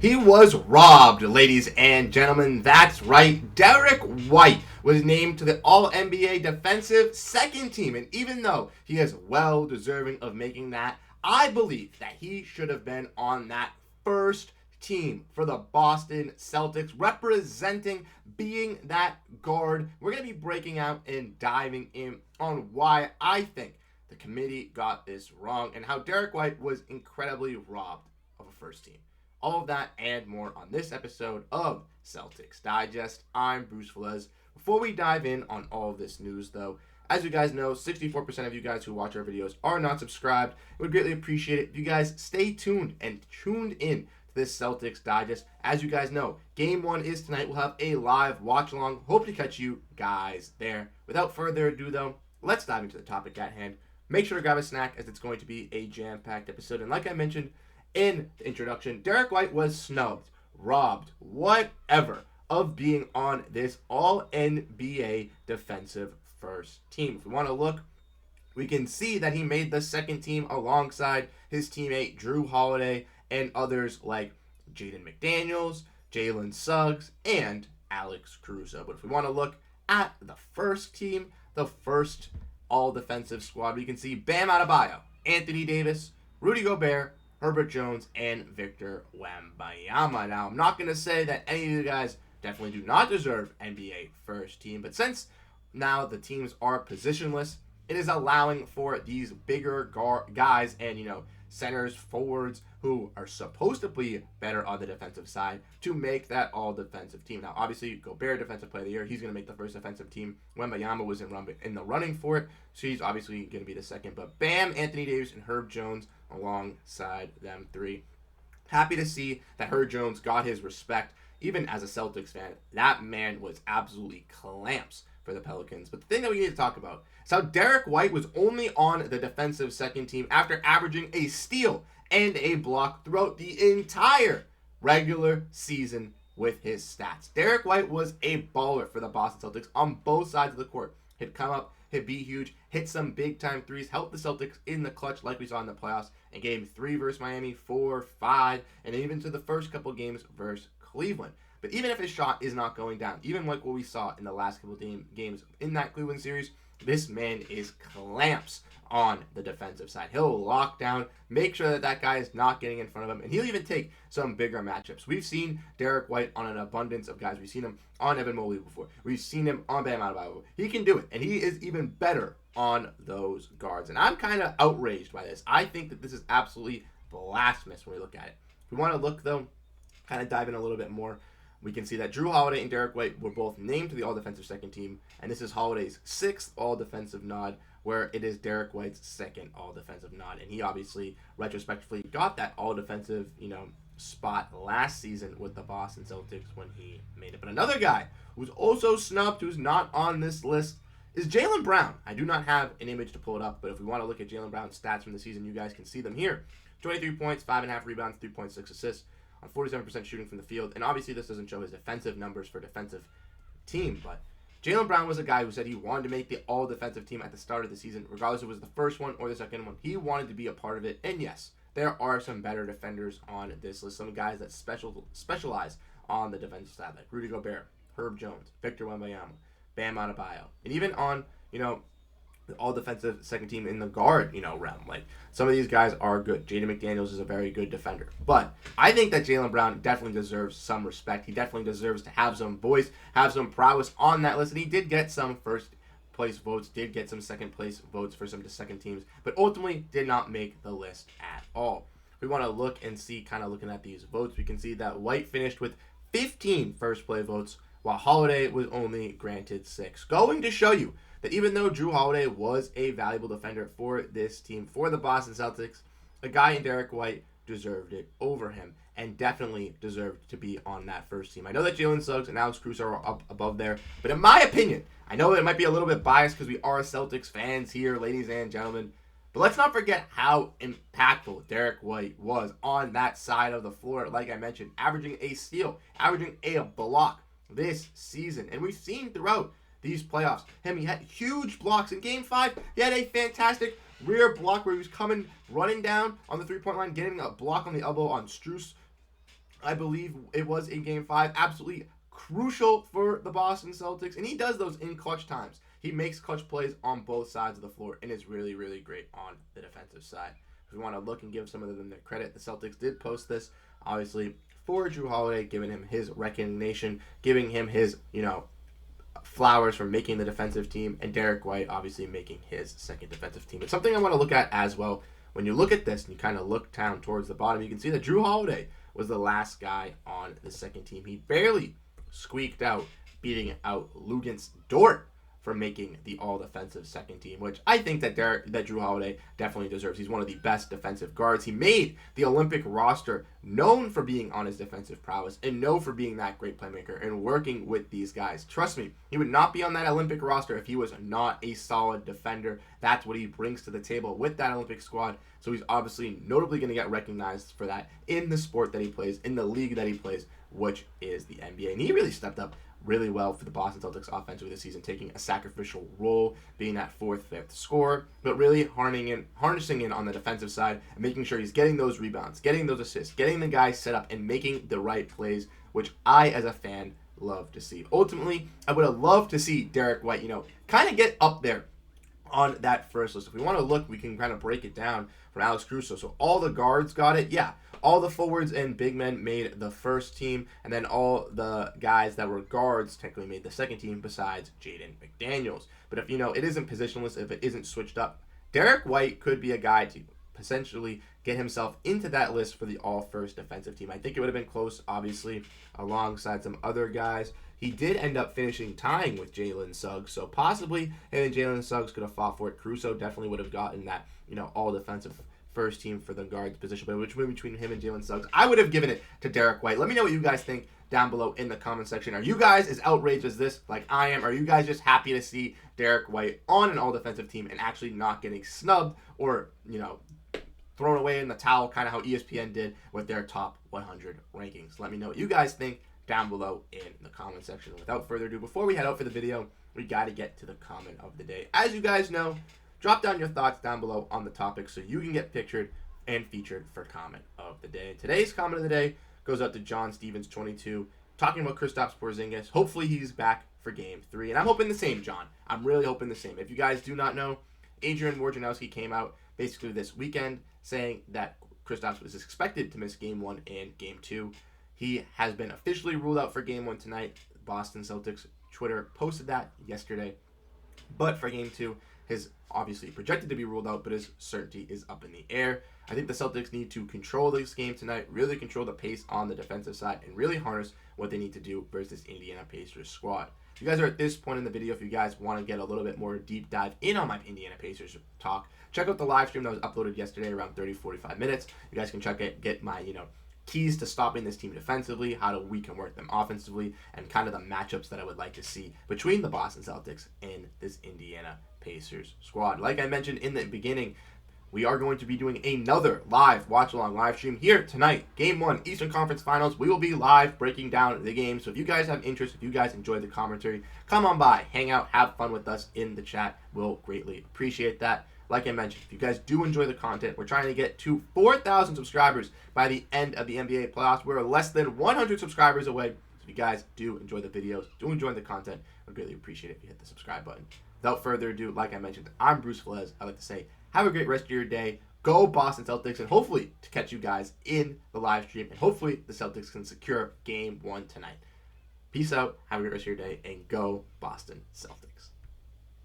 He was robbed, ladies and gentlemen. That's right. Derrick White was named to the All-NBA Defensive Second Team. And even though he is well deserving of making that, I believe that he should have been on that first team for the Boston Celtics, representing being that guard. We're going to be breaking out and diving in on why I think the committee got this wrong and how Derrick White was incredibly robbed of a first team. All of that and more on this episode of Celtics Digest. I'm Bruce Veliz. Before we dive in on all of this news, though, as you guys know, 64% of you guys who watch our videos are not subscribed. We would greatly appreciate it if you guys stay tuned and tuned in to this Celtics Digest. As you guys know, Game 1 is tonight. We'll have a live watch-along. Hope to catch you guys there. Without further ado, though, let's dive into the topic at hand. Make sure to grab a snack as it's going to be a jam-packed episode. And like I mentioned in the introduction, Derrick White was snubbed, robbed, whatever, of being on this All-NBA defensive first team. If we want to look, we can see that he made the second team alongside his teammate Jrue Holiday and others like Jaden McDaniels, Jalen Suggs, and Alex Caruso. But if we want to look at the first team, the first all-defensive squad, we can see Bam Adebayo, Anthony Davis, Rudy Gobert, Herbert Jones, and Victor Wembanyama. Now, I'm not going to say that any of you guys definitely do not deserve NBA first team, but since now the teams are positionless, it is allowing for these bigger guys and, centers, forwards, who are supposed to be better on the defensive side to make that all-defensive team. Now, obviously, Gobert, Defensive Player of the Year, he's going to make the first defensive team. Wembanyama was in the running for it, so he's obviously going to be the second. But Bam, Anthony Davis, and Herb Jones alongside them three. Happy to see that Herb Jones got his respect, even as a Celtics fan. That man was absolutely clamps for the Pelicans. But the thing that we need to talk about is how Derrick White was only on the defensive second team after averaging a steal and a block throughout the entire regular season with his stats. Derrick White was a baller for the Boston Celtics on both sides of the court. He'd come up, he'd be huge, hit some big-time threes, helped the Celtics in the clutch like we saw in the playoffs, in Game 3 versus Miami, 4, 5, and even to the first couple games versus Cleveland. But even if his shot is not going down, even like what we saw in the last couple games in that Cleveland series, this man is clamps on the defensive side. He'll lock down, make sure that that guy is not getting in front of him, and he'll even take some bigger matchups. We've seen Derrick White on an abundance of guys. We've seen him on Evan Mobley before. We've seen him on Bam Adebayo. He can do it, and he is even better on those guards. And I'm kind of outraged by this. I think that this is absolutely blasphemous when we look at it. If we want to look, though, kind of dive in a little bit more, we can see that Jrue Holiday and Derrick White were both named to the All-Defensive Second Team, and this is Holiday's 6th All-Defensive nod, where it is Derrick White's 2nd All-Defensive nod, and he obviously, retrospectively, got that All-Defensive, spot last season with the Boston Celtics when he made it. But another guy who's also snubbed, who's not on this list, is Jaylen Brown. I do not have an image to pull it up, but if we want to look at Jaylen Brown's stats from the season, you guys can see them here. 23 points, 5.5 rebounds, 3.6 assists, on 47% shooting from the field. And obviously this doesn't show his defensive numbers for defensive team, but Jaylen Brown was a guy who said he wanted to make the all-defensive team at the start of the season, regardless if it was the first one or the second one. He wanted to be a part of it, and yes, there are some better defenders on this list, some guys that specialize on the defensive side, like Rudy Gobert, Herb Jones, Victor Wembanyama, Bam Adebayo, and even on, the all-defensive second team in the guard, realm. Like, some of these guys are good. Jaden McDaniels is a very good defender. But I think that Jaylen Brown definitely deserves some respect. He definitely deserves to have some voice, have some prowess on that list. And he did get some first-place votes, did get some second-place votes for some second teams, but ultimately did not make the list at all. We want to look and see, kind of looking at these votes, we can see that White finished with 15 first-play votes, while Holiday was only granted 6. Going to show you that even though Jrue Holiday was a valuable defender for this team, for the Boston Celtics, a guy in Derrick White deserved it over him and definitely deserved to be on that first team. I know that Jalen Suggs and Alex Caruso are up above there, but in my opinion, I know it might be a little bit biased because we are Celtics fans here, ladies and gentlemen, but let's not forget how impactful Derrick White was on that side of the floor. Like I mentioned, averaging a steal, averaging a block this season. And we've seen throughout these playoffs he had huge blocks. In Game 5, he had a fantastic rear block where he was running down on the three-point line, getting a block on the elbow on Strus I believe it was in Game 5. Absolutely crucial for the Boston Celtics. And he does those in clutch times. He makes clutch plays on both sides of the floor and is really, really great on the defensive side. If we want to look and give some of them their credit, the Celtics did post this, obviously, for Jrue Holiday, giving him his recognition, giving him his, flowers for making the defensive team, and Derrick White obviously making his second defensive team. It's something I want to look at as well. When you look at this and you kind of look down towards the bottom, you can see that Jrue Holiday was the last guy on the second team. He barely squeaked out, beating out Luguentz Dort for making the all-defensive second team, which I think that Jrue Holiday definitely deserves. He's one of the best defensive guards. He made the Olympic roster, known for being on his defensive prowess and known for being that great playmaker and working with these guys. Trust me, he would not be on that Olympic roster if he was not a solid defender. That's what he brings to the table with that Olympic squad. So he's obviously notably going to get recognized for that in the sport that he plays, in the league that he plays, which is the NBA. And he really stepped up really well for the Boston Celtics offensively this season, taking a sacrificial role, being that fourth, fifth scorer, but really harnessing in on the defensive side and making sure he's getting those rebounds, getting those assists, getting the guys set up, and making the right plays, which I, as a fan, love to see. Ultimately, I would have loved to see Derrick White, kind of get up there on that first list. If we want to look, we can kind of break it down from Alex Caruso. So all the guards got it, yeah. All the forwards and big men made the first team, and then all the guys that were guards technically made the second team besides Jaden McDaniels. But if it isn't positionless, if it isn't switched up, Derrick White could be a guy to potentially get himself into that list for the all-first defensive team. I think it would have been close, obviously, alongside some other guys. He did end up finishing tying with Jalen Suggs, so possibly him and Jalen Suggs could have fought for it. Caruso definitely would have gotten that, all-defensive first team for the guards position, but between him and Jalen Suggs, I would have given it to Derrick White. Let me know what you guys think down below in the comment section. Are you guys as outraged as this like I am? Are you guys just happy to see Derrick White on an all-defensive team and actually not getting snubbed or, thrown away in the towel, kind of how ESPN did with their top 100 rankings? Let me know what you guys think down below in the comment section. Without further ado, before we head out for the video, we got to get to the comment of the day. As you guys know, drop down your thoughts down below on the topic so you can get pictured and featured for comment of the day. Today's comment of the day goes out to John Stevens 22, talking about Kristaps Porzingis. Hopefully he's back for Game 3, and I'm hoping the same, John. I'm really hoping the same. If you guys do not know, Adrian Wojnarowski came out basically this weekend saying that Kristaps was expected to miss Game 1 and Game 2. He has been officially ruled out for Game 1 tonight. Boston Celtics Twitter posted that yesterday. But for Game 2, his obviously projected to be ruled out, but his certainty is up in the air. I think the Celtics need to control this game tonight, really control the pace on the defensive side, and really harness what they need to do versus this Indiana Pacers squad. If you guys are at this point in the video, if you guys want to get a little bit more deep dive in on my Indiana Pacers talk, check out the live stream that was uploaded yesterday around 30-45 minutes. You guys can check it, get my, keys to stopping this team defensively, how we can work them offensively, and kind of the matchups that I would like to see between the Boston Celtics and this Indiana Pacers squad. Like I mentioned in the beginning, we are going to be doing another live watch-along live stream here tonight. Game 1, Eastern Conference Finals. We will be live breaking down the game. So if you guys have interest, if you guys enjoy the commentary, come on by, hang out, have fun with us in the chat. We'll greatly appreciate that. Like I mentioned, if you guys do enjoy the content, we're trying to get to 4,000 subscribers by the end of the NBA playoffs. We're less than 100 subscribers away. So if you guys do enjoy the videos, do enjoy the content, I'd greatly appreciate it if you hit the subscribe button. Without further ado, like I mentioned, I'm Bruce Veliz. I'd like to say, have a great rest of your day. Go Boston Celtics, and hopefully to catch you guys in the live stream, and hopefully the Celtics can secure Game 1 tonight. Peace out, have a great rest of your day, and go Boston Celtics.